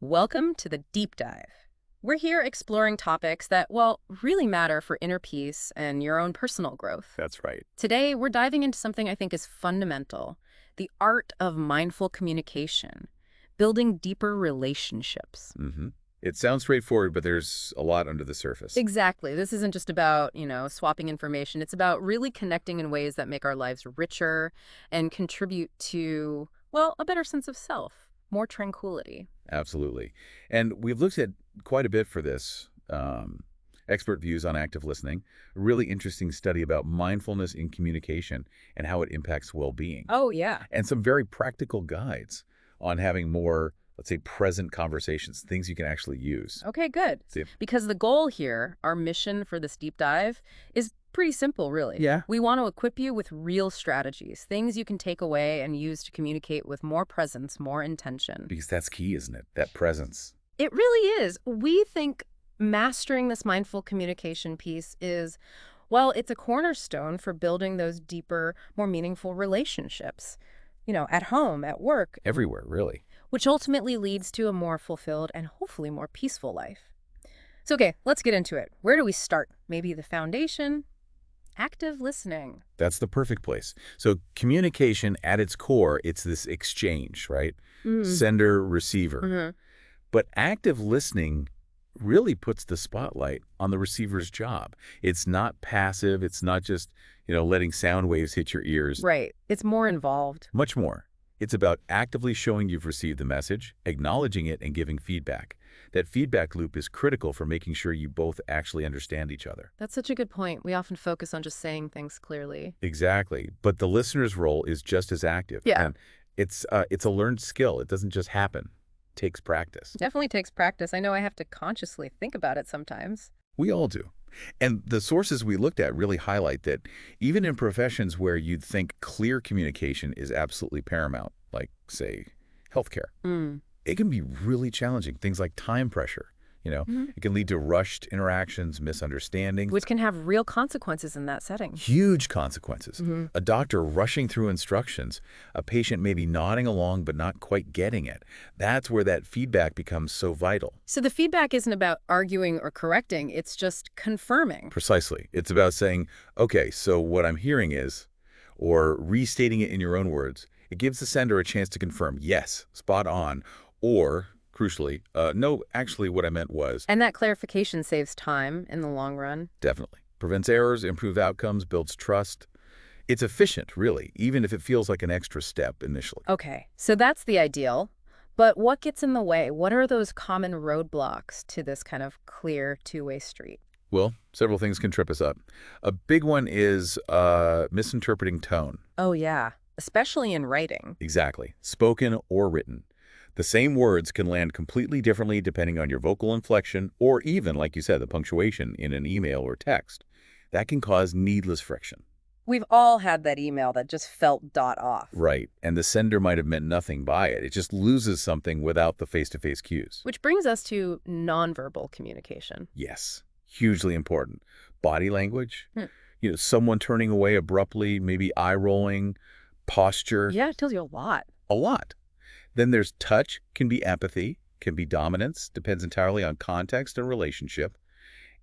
Welcome to the Deep Dive. We're here exploring topics that, well, really matter for inner peace and your own personal growth. That's right. Today, we're diving into something I think is fundamental, the art of mindful communication, building deeper relationships. It sounds straightforward, but there's a lot under the surface. Exactly. This isn't just about, swapping information. It's about really connecting in ways that make our lives richer and contribute to, well, a better sense of self, more tranquility. Absolutely. And we've looked at quite a bit for this. Expert views on active listening, a really interesting study about mindfulness in communication and how it impacts well-being, Oh, yeah. and some very practical guides on having more, let's say, present conversations, things you can actually use. Okay, good. See? Because the goal here, our mission for this deep dive, is pretty simple, really. Yeah. We want to equip you with real strategies, things you can take away and use to communicate with more presence, more intention. Because that's key, isn't it? That presence. It really is. We think mastering this mindful communication piece is, well, it's a cornerstone for building those deeper, more meaningful relationships, at home, at work, Everywhere, really. which ultimately leads to a more fulfilled and hopefully more peaceful life. So, okay, let's get into it. Where do we start? Maybe the foundation? Active listening. That's the perfect place. So communication at its core, it's this exchange, right? Sender, receiver. Mhm. But active listening really puts the spotlight on the receiver's job. It's not passive. It's not just, letting sound waves hit your ears. Right. It's more involved. Much more. It's about actively showing you've received the message, acknowledging it, and giving feedback. That feedback loop is critical for making sure you both actually understand each other. That's such a good point. We often focus on just saying things clearly. Exactly. But the listener's role is just as active. Yeah. And it's a learned skill. It doesn't just happen. It takes practice. Definitely takes practice. I know I have to consciously think about it sometimes. We all do. And the sources we looked at really highlight that even in professions where you'd think clear communication is absolutely paramount, like, say, healthcare, it can be really challenging. Things like time pressure, it can lead to rushed interactions, misunderstandings, Which can have real consequences in that setting. huge consequences. A doctor rushing through instructions, a patient maybe nodding along but not quite getting it. That's where that feedback becomes so vital. So the feedback isn't about arguing or correcting. It's just confirming. Precisely. It's about saying, okay, so what I'm hearing is, or restating it in your own words. It gives the sender a chance to confirm, yes, spot on, or, crucially, no, actually what I meant was. And that clarification saves time in the long run. Definitely. Prevents errors, improves outcomes, builds trust. It's efficient, really, even if it feels like an extra step initially. Okay, so that's the ideal. But what gets in the way? What are those common roadblocks to this kind of clear two-way street? Well, several things can trip us up. A big one is misinterpreting tone. Oh, yeah, especially in writing. Exactly. Spoken or written. The same words can land completely differently depending on your vocal inflection or even, like you said, the punctuation in an email or text. That can cause needless friction. We've all had that email that just felt dot off. Right. And the sender might have meant nothing by it. It just loses something without the face-to-face cues. Which brings us to nonverbal communication. Yes. Hugely important. Body language. Someone turning away abruptly, maybe eye rolling, posture. Yeah, it tells you a lot. A lot. Then there's touch, can be empathy, can be dominance, depends entirely on context and relationship,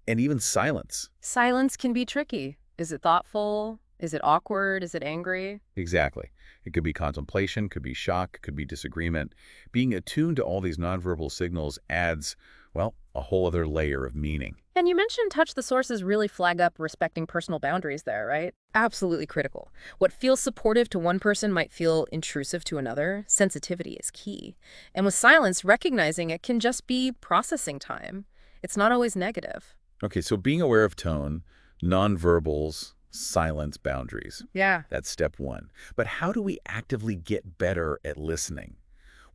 and even silence. Silence can be tricky. Is it thoughtful? Is it awkward? Is it angry? Exactly. It could be contemplation, could be shock, could be disagreement. Being attuned to all these nonverbal signals adds, well, a whole other layer of meaning. And you mentioned touch the sources really flag up respecting personal boundaries there, right? Absolutely critical. What feels supportive to one person might feel intrusive to another. Sensitivity is key. And with silence, recognizing it can just be processing time. It's not always negative. Okay, so being aware of tone, nonverbals, silence, boundaries. Yeah. That's step one. But how do we actively get better at listening?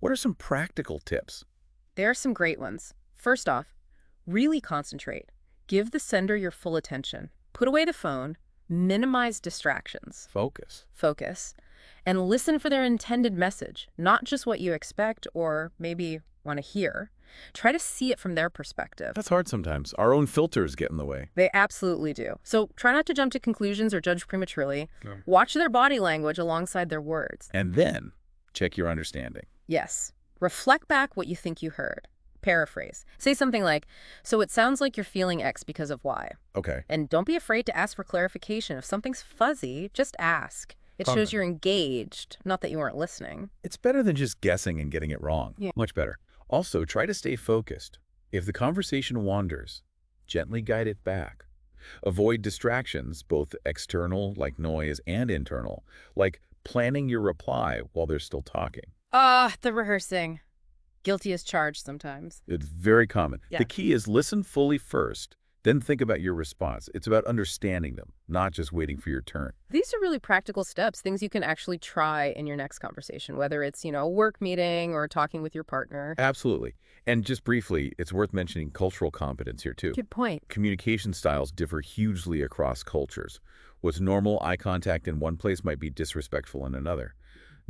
What are some practical tips? There are some great ones. First off, really concentrate. Give the sender your full attention. Put away the phone. Minimize distractions. Focus. And listen for their intended message, not just what you expect or maybe want to hear. Try to see it from their perspective. That's hard sometimes. Our own filters get in the way. They absolutely do. So try not to jump to conclusions or judge prematurely. No. Watch their body language alongside their words. And then check your understanding. Yes. Reflect back what you think you heard. Paraphrase. Say something like, so it sounds like you're feeling X because of Y. Okay. And don't be afraid to ask for clarification. If something's fuzzy, just ask. It shows you're engaged, not that you weren't listening. It's better than just guessing and getting it wrong. Yeah. Much better. Also, try to stay focused. If the conversation wanders, gently guide it back. Avoid distractions, both external, like noise, and internal, like planning your reply while they're still talking. The rehearsing. Guilty as charged sometimes. It's very common. Yeah. The key is listen fully first, then think about your response. It's about understanding them, not just waiting for your turn. These are really practical steps, things you can actually try in your next conversation, whether it's, a work meeting or talking with your partner. Absolutely. And just briefly, it's worth mentioning cultural competence here too. Good point. Communication styles differ hugely across cultures. What's normal eye contact in one place might be disrespectful in another.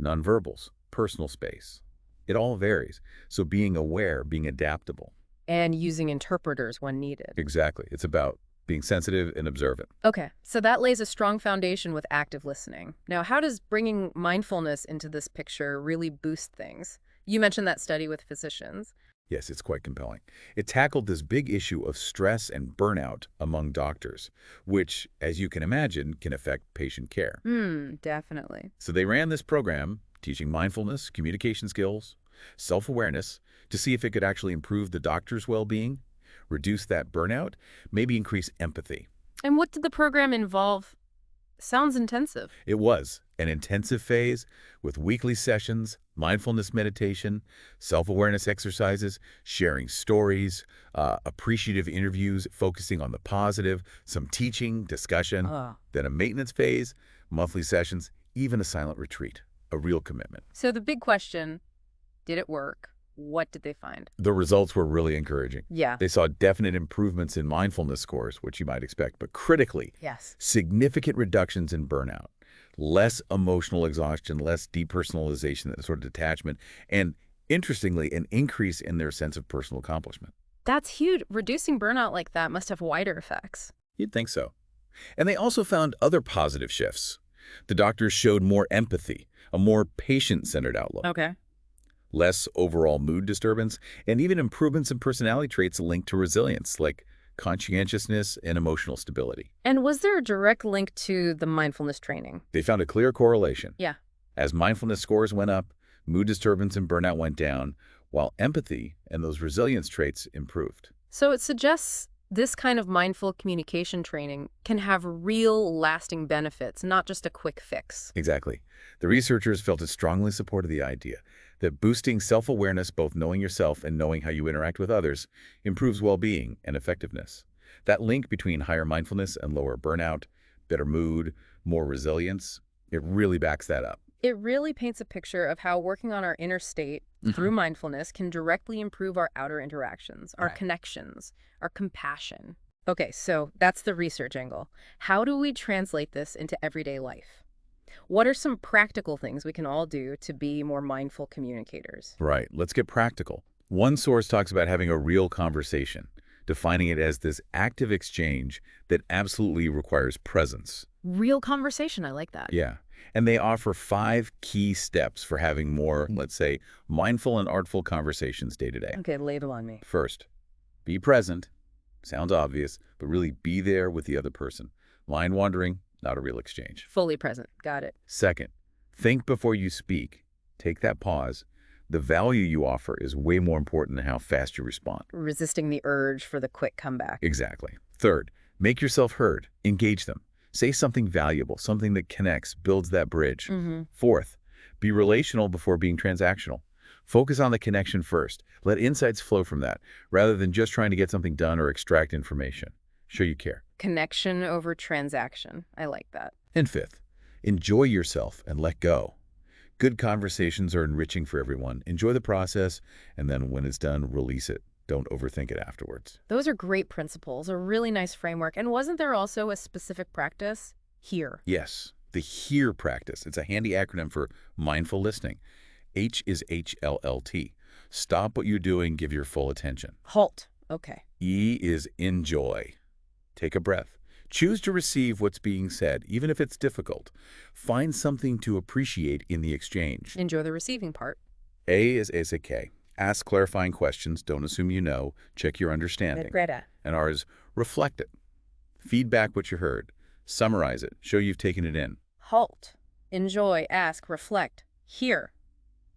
Nonverbals, personal space. It all varies. So being aware, being adaptable. And using interpreters when needed. Exactly. It's about being sensitive and observant. Okay, so that lays a strong foundation with active listening. Now, how does bringing mindfulness into this picture really boost things? You mentioned that study with physicians. Yes, it's quite compelling. It tackled this big issue of stress and burnout among doctors, which, as you can imagine, can affect patient care. Definitely. So they ran this program teaching mindfulness, communication skills, self-awareness, to see if it could actually improve the doctor's well-being, reduce that burnout, maybe increase empathy. And what did the program involve? Sounds intensive. It was an intensive phase with weekly sessions, mindfulness meditation, self-awareness exercises, sharing stories, appreciative interviews, focusing on the positive, some teaching, discussion, then a maintenance phase, monthly sessions, even a silent retreat, a real commitment. So the big question, did it work? What did they find? The results were really encouraging. Yeah. They saw definite improvements in mindfulness scores, which you might expect, but critically, Yes. significant reductions in burnout, less emotional exhaustion, less depersonalization, that sort of detachment, and interestingly, an increase in their sense of personal accomplishment. That's huge. Reducing burnout like that must have wider effects. You'd think so. And they also found other positive shifts. The doctors showed more empathy, a more patient-centered outlook. Okay. Less overall mood disturbance, and even improvements in personality traits linked to resilience, like conscientiousness and emotional stability. And was there a direct link to the mindfulness training? They found a clear correlation. Yeah. As mindfulness scores went up, mood disturbance and burnout went down, while empathy and those resilience traits improved. So it suggests this kind of mindful communication training can have real lasting benefits, not just a quick fix. Exactly. The researchers felt it strongly supported the idea that boosting self-awareness, both knowing yourself and knowing how you interact with others, improves well-being and effectiveness. That link between higher mindfulness and lower burnout, better mood, more resilience, it really backs that up. It really paints a picture of how working on our inner state through mindfulness can directly improve our outer interactions, our connections, our compassion. Okay, so that's the research angle. How do we translate this into everyday life? What are some practical things we can all do to be more mindful communicators? Right. Let's get practical. One source talks about having a real conversation, defining it as this active exchange that absolutely requires presence. Real conversation, I like that. Yeah. And they offer 5 key steps for having more, let's say, mindful and artful conversations day to day. Okay, lay it on me. First, be present. Sounds obvious, but really be there with the other person. Mind wandering, not a real exchange. Fully present. Got it. Second, think before you speak. Take that pause. The value you offer is way more important than how fast you respond. Resisting the urge for the quick comeback. Exactly. Third, make yourself heard. Engage them. Say something valuable, something that connects, builds that bridge. Fourth, be relational before being transactional. Focus on the connection first. Let insights flow from that, rather than just trying to get something done or extract information. Show you care. Connection over transaction. I like that. And fifth, enjoy yourself and let go. Good conversations are enriching for everyone. Enjoy the process, and then when it's done, release it. Don't overthink it afterwards. Those are great principles, a really nice framework. And wasn't there also a specific practice? Here. Yes, the HEAR practice. It's a handy acronym for mindful listening. H is HLLT. Stop what you're doing, give your full attention. Halt. Okay. E is enjoy. Take a breath. Choose to receive what's being said, even if it's difficult. Find something to appreciate in the exchange. Enjoy the receiving part. A is K. Ask clarifying questions. Don't assume you know. Check your understanding. Greta. And R is reflect it. Feedback what you heard. Summarize it. Show you've taken it in. Halt. Enjoy. Ask. Reflect. Hear.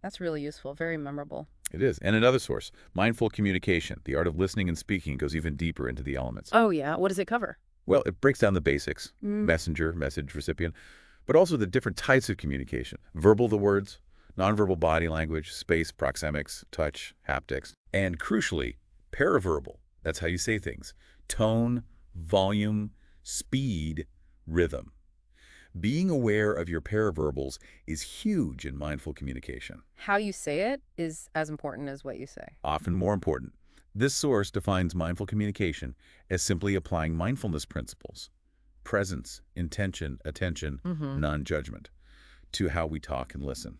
That's really useful. Very memorable. It is. And another source, Mindful Communication. The art of listening and speaking goes even deeper into the elements. Oh, yeah. What does it cover? Well, it breaks down the basics. Messenger, message, recipient, but also the different types of communication. Verbal, the words, nonverbal body language, space, proxemics, touch, haptics, and crucially, paraverbal. That's how you say things. Tone, volume, speed, rhythm. Being aware of your paraverbals is huge in mindful communication. How you say it is as important as what you say. Often more important. This source defines mindful communication as simply applying mindfulness principles, presence, intention, attention, non-judgment, to how we talk and listen.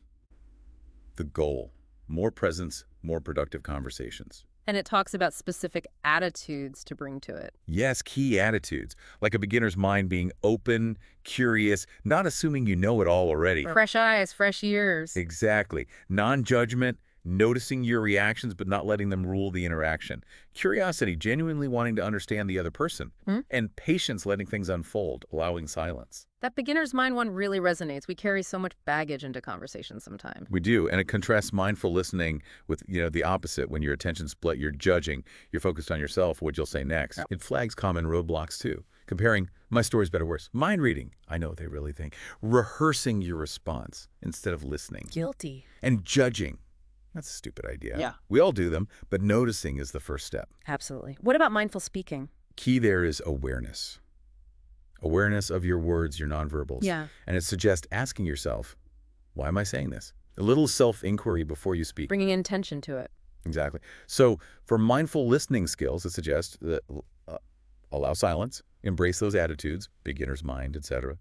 The goal, more presence, more productive conversations. And it talks about specific attitudes to bring to it. Yes, key attitudes, like a beginner's mind being open, curious, not assuming you know it all already. Fresh eyes, fresh ears. Exactly. Non-judgment, noticing your reactions but not letting them rule the interaction. Curiosity, genuinely wanting to understand the other person. And patience, letting things unfold, allowing silence. That beginner's mind one really resonates. We carry so much baggage into conversations sometimes. We do, and it contrasts mindful listening with, the opposite. When your attention's split, you're judging, you're focused on yourself, what you'll say next. Yep. It flags common roadblocks too. Comparing, my story's better, worse. Mind reading, I know what they really think. Rehearsing your response instead of listening. Guilty. And judging. That's a stupid idea. Yeah. We all do them, but noticing is the first step. Absolutely. What about mindful speaking? Key there is awareness. Awareness of your words, your nonverbals. Yeah. And it suggests asking yourself, why am I saying this? A little self-inquiry before you speak. Bringing intention to it. Exactly. So for mindful listening skills, it suggests that allow silence, embrace those attitudes, beginner's mind, etc.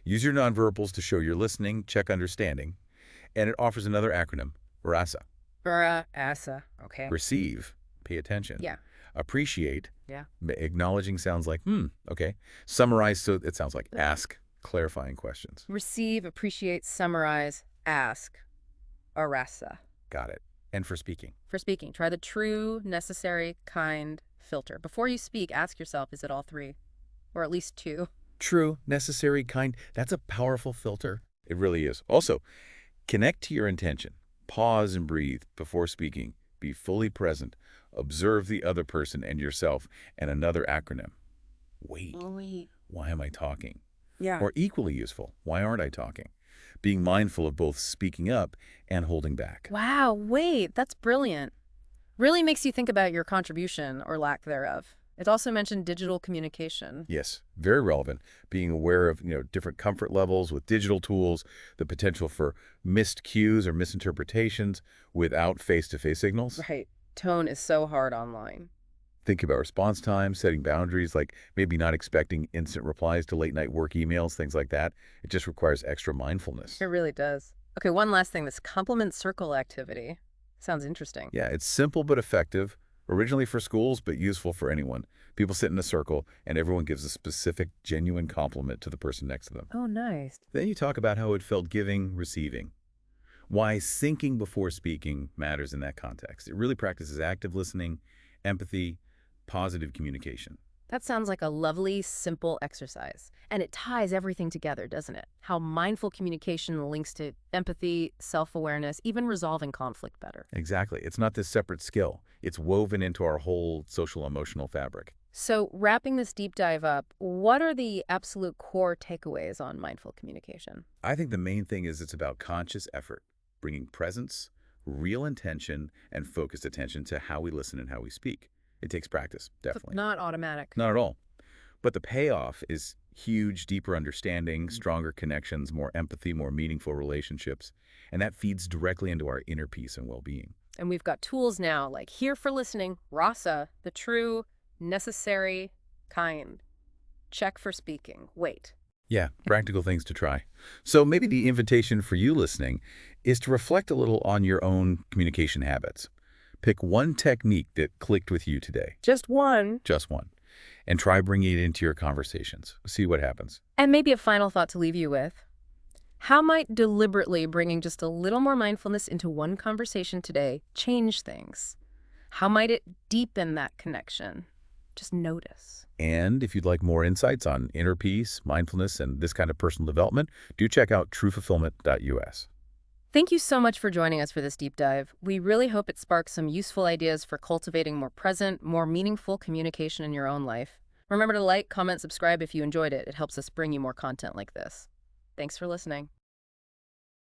Use your nonverbals to show you're listening, check understanding. And it offers another acronym, RASA. RASA. Okay. Receive, pay attention. Yeah. Appreciate. Yeah. Acknowledging sounds like, okay. Summarize, so it sounds like ask clarifying questions. Receive, appreciate, summarize, ask, RASA. Got it. And for speaking? For speaking, try the true, necessary, kind filter. Before you speak, ask yourself, is it all three? Or at least two? True, necessary, kind. That's a powerful filter. It really is. Also, connect to your intention. Pause and breathe before speaking. Be fully present. Observe the other person and yourself. And another acronym. Wait. Why am I talking? Yeah. Or equally useful, why aren't I talking? Being mindful of both speaking up and holding back. Wow, wait, that's brilliant. Really makes you think about your contribution or lack thereof. It also mentioned digital communication. Yes, very relevant. Being aware of, different comfort levels with digital tools, the potential for missed cues or misinterpretations without face-to-face signals. Right. Tone is so hard online. Think about response time, setting boundaries, like maybe not expecting instant replies to late-night work emails, things like that. It just requires extra mindfulness. It really does. Okay, one last thing, this compliment circle activity. Sounds interesting. Yeah, it's simple but effective. Originally for schools, but useful for anyone. People sit in a circle, and everyone gives a specific, genuine compliment to the person next to them. Oh, nice. Then you talk about how it felt giving, receiving. Why thinking before speaking matters in that context. It really practices active listening, empathy, positive communication. That sounds like a lovely, simple exercise. And it ties everything together, doesn't it? How mindful communication links to empathy, self-awareness, even resolving conflict better. Exactly. It's not this separate skill. It's woven into our whole social-emotional fabric. So wrapping this deep dive up, what are the absolute core takeaways on mindful communication? I think the main thing is it's about conscious effort, bringing presence, real intention, and focused attention to how we listen and how we speak. It takes practice, definitely. Not automatic. Not at all. But the payoff is huge, deeper understanding, stronger connections, more empathy, more meaningful relationships. And that feeds directly into our inner peace and well-being. And we've got tools now like Hear for Listening, RASA, the true, necessary, kind. Check for speaking. Wait. Yeah, practical things to try. So maybe the invitation for you listening is to reflect a little on your own communication habits. Pick one technique that clicked with you today. Just one. Just one. And try bringing it into your conversations. See what happens. And maybe a final thought to leave you with. How might deliberately bringing just a little more mindfulness into one conversation today change things? How might it deepen that connection? Just notice. And if you'd like more insights on inner peace, mindfulness, and this kind of personal development, do check out truefulfillment.us. Thank you so much for joining us for this deep dive. We really hope it sparks some useful ideas for cultivating more present, more meaningful communication in your own life. Remember to like, comment, subscribe if you enjoyed it. It helps us bring you more content like this. Thanks for listening.